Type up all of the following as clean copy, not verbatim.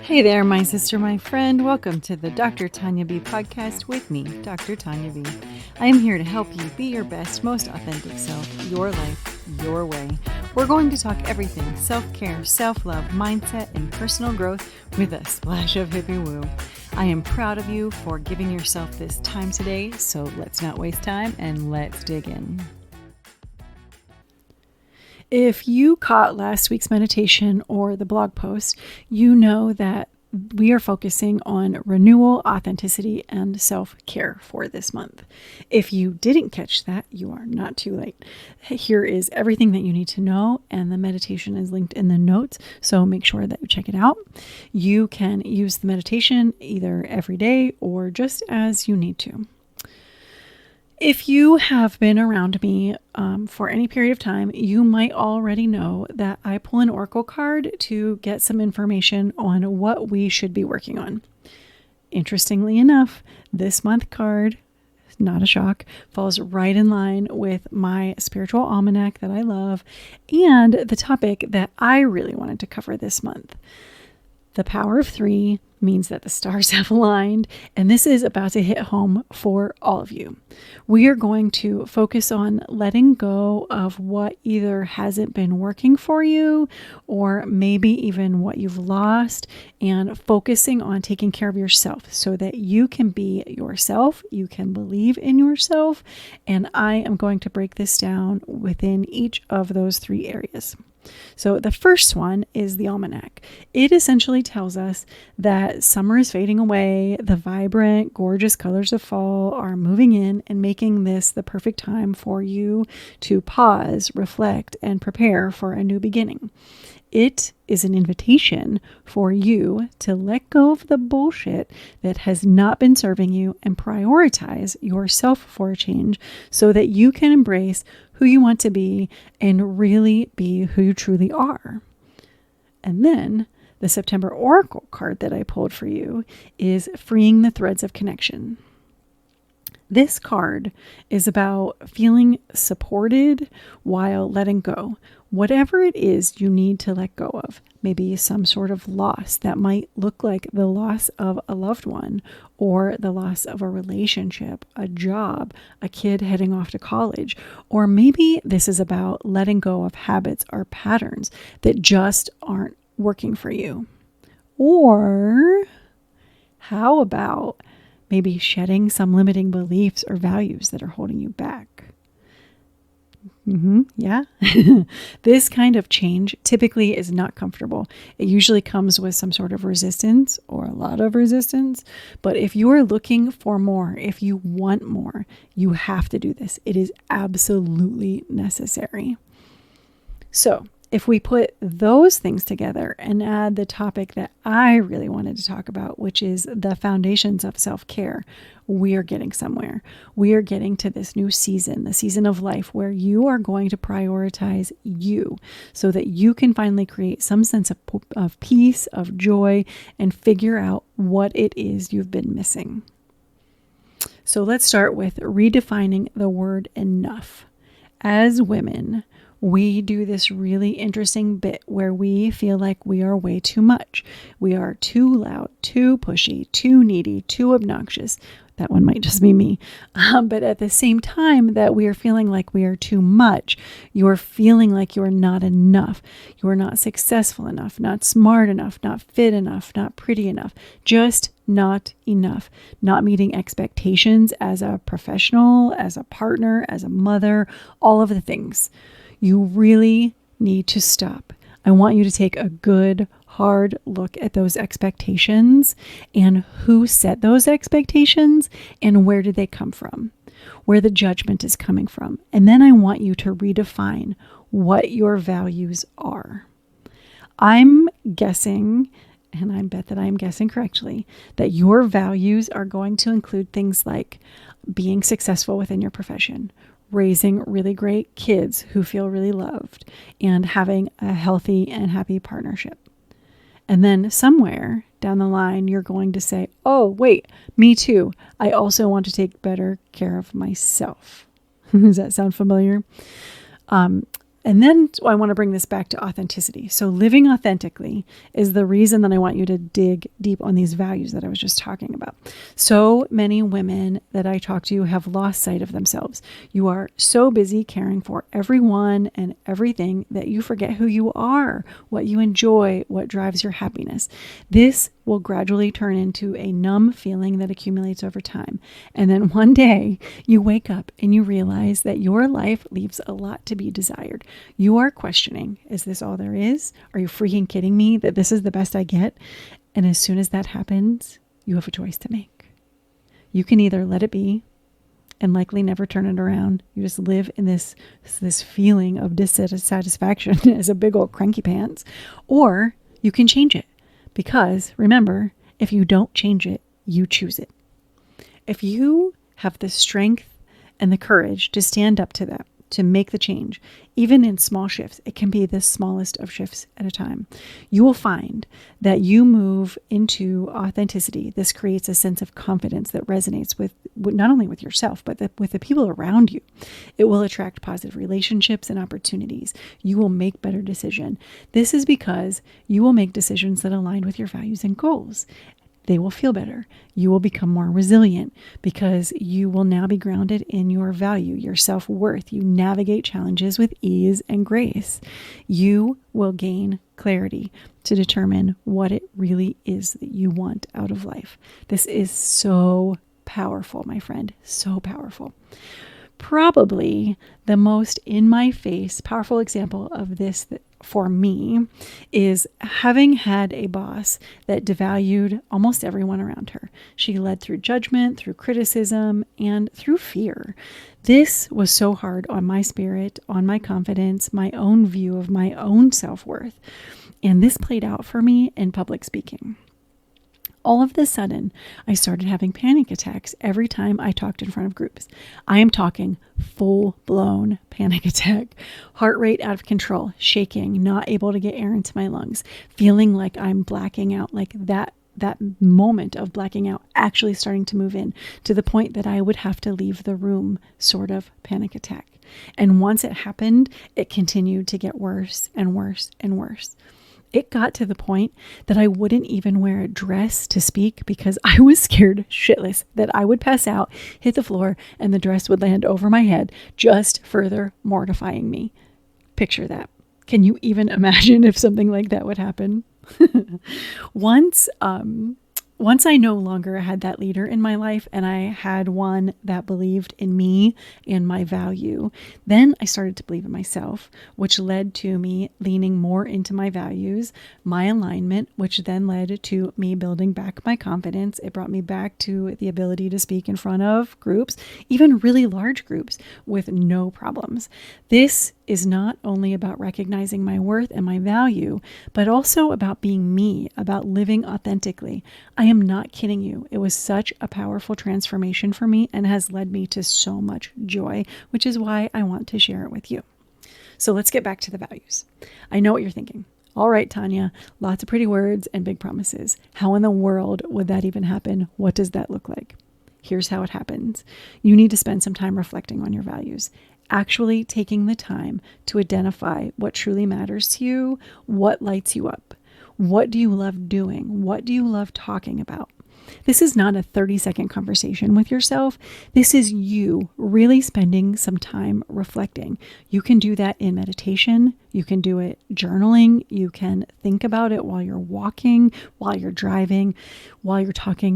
Hey there, my sister, my friend. Welcome to the Dr. Tanya B podcast with me, Dr. Tanya B. I am here to help you be your best, most authentic self, your life, your way. We're going to talk everything self-care, self-love, mindset, and personal growth with a splash of hippie woo. I am proud of you for giving yourself this time today, so let's not waste time and let's dig in. If you caught last week's meditation or the blog post, you know that we are focusing on renewal, authenticity, and self-care for this month. If you didn't catch that, you are not too late. Here is everything that you need to know, and the meditation is linked in the notes, so make sure that you check it out. You can use the meditation either every day or just as you need to. If you have been around me for any period of time, you might already know that I pull an oracle card to get some information on what we should be working on. Interestingly enough, this month card, not a shock, falls right in line with my spiritual almanac that I love and the topic that I really wanted to cover this month. The power of 3 means that the stars have aligned, and this is about to hit home for all of you. We are going to focus on letting go of what either hasn't been working for you or maybe even what you've lost, and focusing on taking care of yourself so that you can be yourself, you can believe in yourself, and I am going to break this down within each of those 3 areas. So the first one is the almanac. It essentially tells us that summer is fading away, the vibrant, gorgeous colors of fall are moving in and making this the perfect time for you to pause, reflect, and prepare for a new beginning. It is an invitation for you to let go of the bullshit that has not been serving you and prioritize yourself for a change so that you can embrace who you want to be and really be who you truly are. And then the September Oracle card that I pulled for you is freeing the threads of connection. This card is about feeling supported while letting go. Whatever it is you need to let go of, maybe some sort of loss that might look like the loss of a loved one or the loss of a relationship, a job, a kid heading off to college, or maybe this is about letting go of habits or patterns that just aren't working for you. Or how about maybe shedding some limiting beliefs or values that are holding you back? Yeah. This kind of change typically is not comfortable. It usually comes with some sort of resistance or a lot of resistance. But if you are looking for more, if you want more, you have to do this. It is absolutely necessary. So if we put those things together and add the topic that I really wanted to talk about, which is the foundations of self-care, we are getting somewhere. We are getting to this new season, the season of life where you are going to prioritize you so that you can finally create some sense of peace, of joy, and figure out what it is you've been missing. So let's start with redefining the word enough. As women, we do this really interesting bit where we feel like we are way too much. We are too loud, too pushy, too needy, too obnoxious. That one might just be me. But at the same time that we are feeling like we are too much, you're feeling like you're not enough. You're not successful enough, not smart enough, not fit enough, not pretty enough, just not enough. Not meeting expectations as a professional, as a partner, as a mother, all of the things. You really need to stop. I want you to take a good, hard look at those expectations and who set those expectations and where did they come from, where the judgment is coming from. And then I want you to redefine what your values are. I'm guessing, and I bet that I'm guessing correctly, that your values are going to include things like being successful within your profession, raising really great kids who feel really loved, and having a healthy and happy partnership. And then somewhere down the line, you're going to say, oh, wait, me too. I also want to take better care of myself. Does that sound familiar? And And then I want to bring this back to authenticity. So living authentically is the reason that I want you to dig deep on these values that I was just talking about. So many women that I talk to have lost sight of themselves. You are so busy caring for everyone and everything that you forget who you are, what you enjoy, what drives your happiness. This will gradually turn into a numb feeling that accumulates over time. And then one day you wake up and you realize that your life leaves a lot to be desired. You are questioning, is this all there is? Are you freaking kidding me that this is the best I get? And as soon as that happens, you have a choice to make. You can either let it be and likely never turn it around. You just live in this feeling of dissatisfaction as a big old cranky pants, or you can change it. Because remember, if you don't change it, you choose it. If you have the strength and the courage to stand up to that, to make the change, even in small shifts, it can be the smallest of shifts at a time, you will find that you move into authenticity. This creates a sense of confidence that resonates with not only with yourself, but with the people around you. It will attract positive relationships and opportunities. You will make better decisions. This is because you will make decisions that align with your values and goals. They will feel better. You will become more resilient because you will now be grounded in your value, your self-worth. You navigate challenges with ease and grace. You will gain clarity to determine what it really is that you want out of life. This is so powerful, my friend, so powerful. Probably the most in-my-face, powerful example of this for me is having had a boss that devalued almost everyone around her. She led through judgment, through criticism, and through fear. This was so hard on my spirit, on my confidence, my own view of my own self-worth. And this played out for me in public speaking. All of a sudden, I started having panic attacks every time I talked in front of groups. I am talking full-blown panic attack, heart rate out of control, shaking, not able to get air into my lungs, feeling like I'm blacking out, like that moment of blacking out actually starting to move in to the point that I would have to leave the room, sort of panic attack. And once it happened, it continued to get worse and worse and worse. It got to the point that I wouldn't even wear a dress to speak because I was scared shitless that I would pass out, hit the floor, and the dress would land over my head, just further mortifying me. Picture that. Can you even imagine if something like that would happen? Once I no longer had that leader in my life and I had one that believed in me and my value, then I started to believe in myself, which led to me leaning more into my values, my alignment, which then led to me building back my confidence. It brought me back to the ability to speak in front of groups, even really large groups, with no problems. This is not only about recognizing my worth and my value, but also about being me, about living authentically. I am not kidding you. It was such a powerful transformation for me and has led me to so much joy, which is why I want to share it with you. So let's get back to the values. I know what you're thinking. All right, Tanya, lots of pretty words and big promises. How in the world would that even happen? What does that look like? Here's how it happens. You need to spend some time reflecting on your values. Actually taking the time to identify what truly matters to you, what lights you up. What do you love doing? What do you love talking about? This is not a 30-second conversation with yourself. This is you really spending some time reflecting. You can do that in meditation. You can do it journaling. You can think about it while you're walking, while you're driving, while you're talking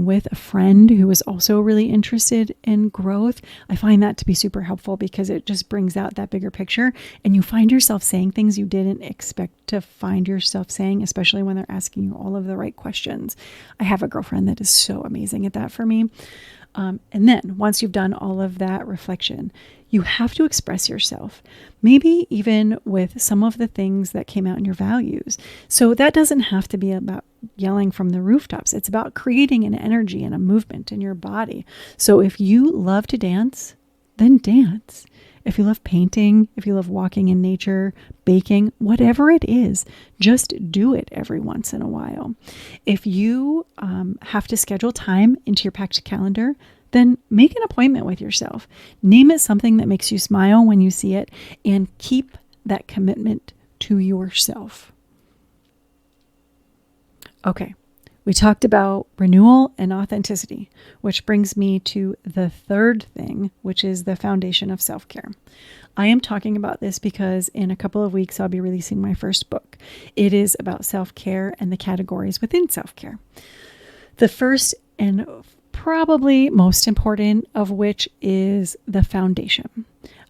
with a friend who is also really interested in growth. I find that to be super helpful because it just brings out that bigger picture and you find yourself saying things you didn't expect to find yourself saying, especially when they're asking you all of the right questions. I have a girlfriend that is so amazing at that for me. And then once you've done all of that reflection, you have to express yourself, maybe even with some of the things that came out in your values. So that doesn't have to be about yelling from the rooftops. It's about creating an energy and a movement in your body. So if you love to dance, then dance. If you love painting, if you love walking in nature, baking, whatever it is, just do it every once in a while. If you have to schedule time into your packed calendar, then make an appointment with yourself. Name it something that makes you smile when you see it, and keep that commitment to yourself. Okay, we talked about renewal and authenticity, which brings me to the third thing, which is the foundation of self-care. I am talking about this because in a couple of weeks, I'll be releasing my first book. It is about self-care and the categories within self-care. The first and probably most important of which is the foundation.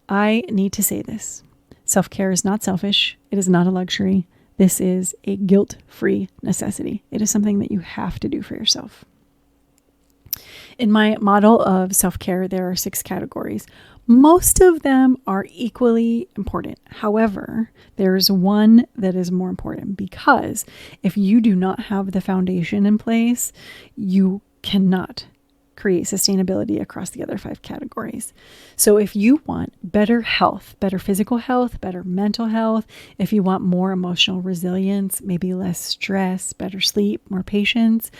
I need to say this. Self-care is not selfish. It is not a luxury. This is a guilt-free necessity. It is something that you have to do for yourself. In my model of self-care, there are 6 categories. Most of them are equally important. However, there's one that is more important, because if you do not have the foundation in place, you cannot create sustainability across the other 5 categories. So if you want better health, better physical health, better mental health, if you want more emotional resilience, maybe less stress, better sleep, more patience,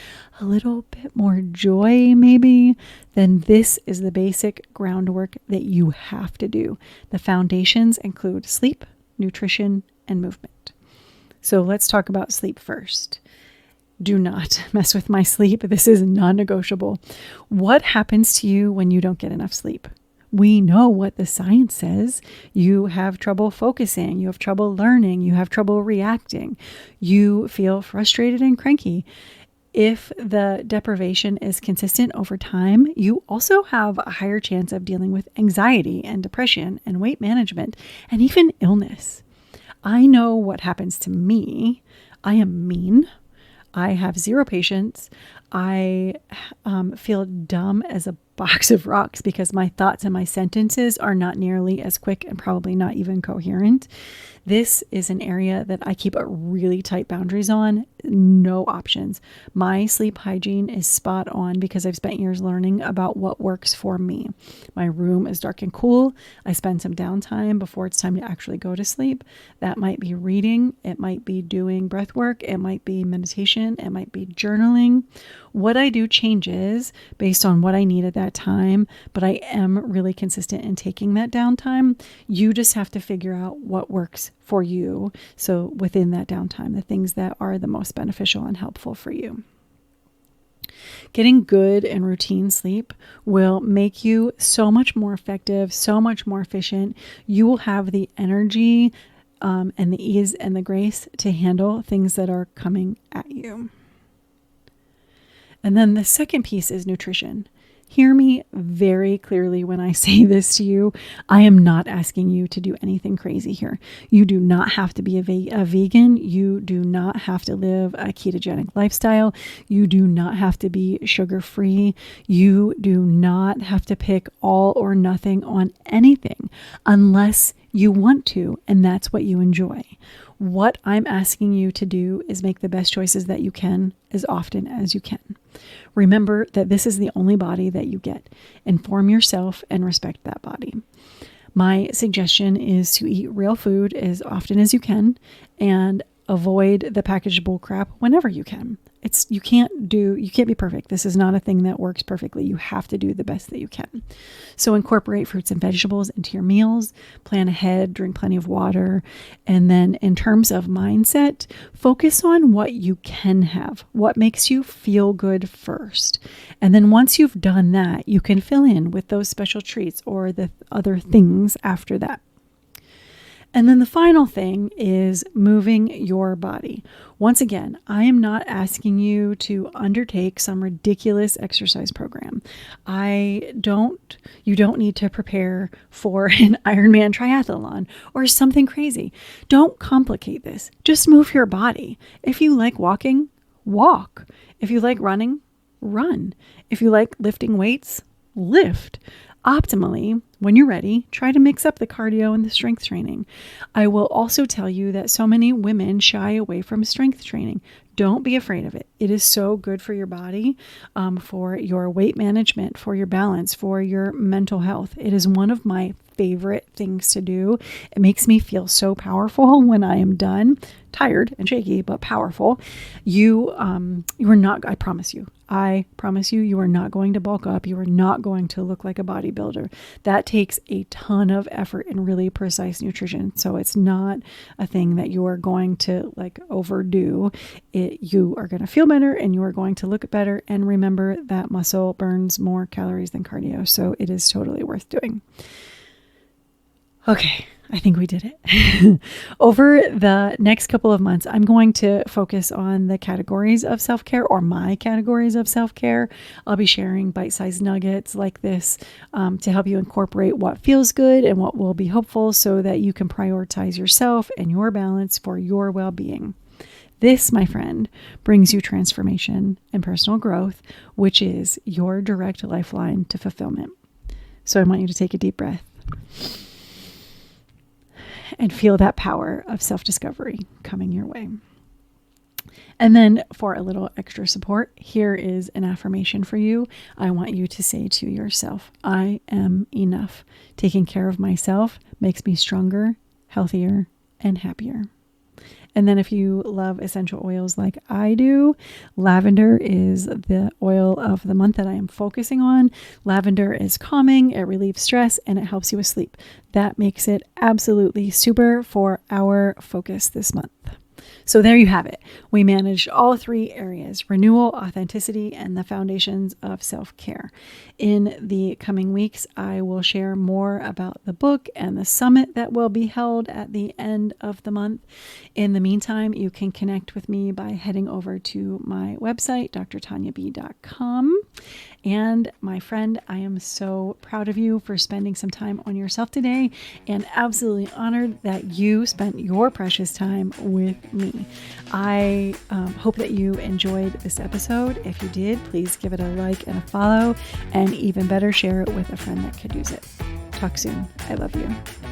a little bit more joy maybe, then this is the basic groundwork that you have to do. The foundations include sleep, nutrition, and movement. So let's talk about sleep first. Do not mess with my sleep. This is non-negotiable. What happens to you when you don't get enough sleep? We know what the science says. You have trouble focusing. You have trouble learning. You have trouble reacting. You feel frustrated and cranky. If the deprivation is consistent over time, you also have a higher chance of dealing with anxiety and depression and weight management and even illness. I know what happens to me. I am mean. I have 0 patience. I feel dumb as a box of rocks because my thoughts and my sentences are not nearly as quick and probably not even coherent. This is an area that I keep a really tight boundaries on. No options. My sleep hygiene is spot on because I've spent years learning about what works for me. My room is dark and cool. I spend some downtime before it's time to actually go to sleep. That might be reading. It might be doing breath work. It might be meditation. It might be journaling. What I do changes based on what I need at that time, but I am really consistent in taking that downtime. You just have to figure out what works for you. So within that downtime, the things that are the most beneficial and helpful for you. Getting good and routine sleep will make you so much more effective, so much more efficient. You will have the energy and the ease and the grace to handle things that are coming at you. And then the second piece is nutrition. Hear me very clearly when I say this to you. I am not asking you to do anything crazy here. You do not have to be a vegan. You do not have to live a ketogenic lifestyle. You do not have to be sugar-free. You do not have to pick all or nothing on anything unless you want to, and that's what you enjoy. What I'm asking you to do is make the best choices that you can as often as you can. Remember that this is the only body that you get. Inform yourself and respect that body. My suggestion is to eat real food as often as you can and avoid the packaged bull crap whenever you can. You can't be perfect. This is not a thing that works perfectly. You have to do the best that you can. So incorporate fruits and vegetables into your meals, plan ahead, drink plenty of water. And then in terms of mindset, focus on what you can have, what makes you feel good first. And then once you've done that, you can fill in with those special treats or the other things after that. And then the final thing is moving your body. Once again, I am not asking you to undertake some ridiculous exercise program. You don't need to prepare for an Ironman triathlon or something crazy. Don't complicate this. Just move your body. If you like walking, walk. If you like running, run. If you like lifting weights, lift. Optimally, when you're ready, try to mix up the cardio and the strength training. I will also tell you that so many women shy away from strength training. Don't be afraid of it. It is so good for your body, for your weight management, for your balance, for your mental health. It is one of my favorite things to do. It makes me feel so powerful when I am done. Tired and shaky, but powerful. I promise you, I promise you, you are not going to bulk up. You are not going to look like a bodybuilder. That takes a ton of effort and really precise nutrition. So it's not a thing that you are going to like overdo. You are going to feel better and you are going to look better. And remember that muscle burns more calories than cardio. So it is totally worth doing. Okay, I think we did it. Over the next couple of months, I'm going to focus on the categories of self-care, or my categories of self-care. I'll be sharing bite-sized nuggets like this to help you incorporate what feels good and what will be helpful so that you can prioritize yourself and your balance for your well-being. This, my friend, brings you transformation and personal growth, which is your direct lifeline to fulfillment. So I want you to take a deep breath and feel that power of self-discovery coming your way. And then for a little extra support, here is an affirmation for you. I want you to say to yourself, I am enough. Taking care of myself makes me stronger, healthier, and happier. And then if you love essential oils like I do, lavender is the oil of the month that I am focusing on. Lavender is calming, it relieves stress, and it helps you with sleep. That makes it absolutely super for our focus this month. So there you have it. We managed all three areas: renewal, authenticity, and the foundations of self-care. In the coming weeks, I will share more about the book and the summit that will be held at the end of the month. In the meantime, you can connect with me by heading over to my website, drtanyab.com. And my friend, I am so proud of you for spending some time on yourself today, and absolutely honored that you spent your precious time with me. I hope that you enjoyed this episode. If you did, please give it a like and a follow, and even better, share it with a friend that could use it. Talk soon. I love you.